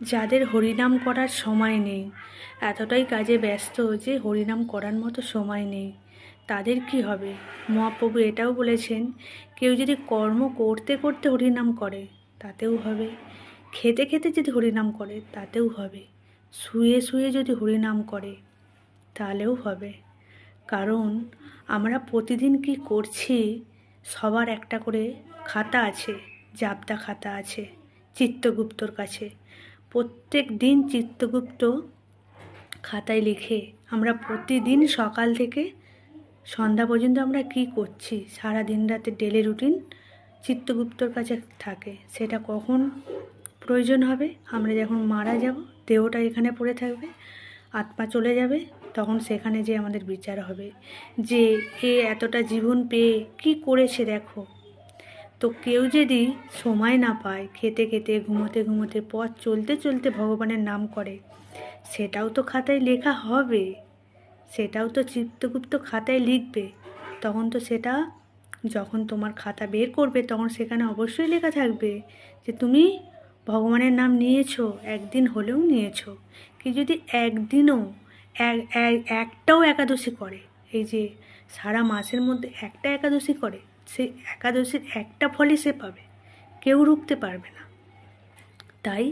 যাদের হরিনাম করার সময় নেই, এতটাই কাজে ব্যস্ত যে হরিনাম করার মতো সময় নেই, তাদের কি হবে? মহাপ্রভু এটাও বলেছেন, কেউ যদি কর্ম করতে করতে হরিনাম করে তাতেও হবে, খেতে খেতে যদি হরিনাম করে তাতেও হবে, শুয়ে শুয়ে যদি হরিনাম করে তাহলেও হবে। কারণ আমরা প্রতিদিন কি করছি সবার একটা করে খাতা আছে, জাবদা খাতা আছে চিত্তগুপ্তর কাছে। প্রত্যেক দিন চিত্তগুপ্ত খাতায় লিখে আমরা প্রতিদিন সকাল থেকে সন্ধ্যা পর্যন্ত আমরা কি করছি, সারা দিন রাতে ডেলি রুটিন চিত্তগুপ্তর কাছে থাকে। সেটা কখন প্রয়োজন হবে, আমরা যখন মারা যাব, দেহটা এখানে পড়ে থাকবে, আত্মা চলে যাবে, তখন সেখানে যে আমাদের বিচার হবে যে এ এতটা জীবন পেয়ে কি করেছে দেখো। তো কেউ যদি সময় না পায়, খেতে খেতে ঘুমোতে ঘুমোতে পথ চলতে চলতে ভগবানের নাম করে, সেটাও তো খাতায় লেখা হবে, সেটাও তো চিত্তগুপ্ত খাতায় লিখবে। তখন তো সেটা যখন তোমার খাতা বের করবে তখন সেখানে অবশ্যই লেখা থাকবে যে তুমি ভগবানের নাম নিয়েছো, একদিন হলেও নিয়েছো। কি যদি একদিনও একটাও একাদশী করে, এই যে সারা মাসের মধ্যে একটা একাদশী করে, সেই একাদশীর একটা ফলই সে পাবে, কেউ রুখতে পারবে না। তাই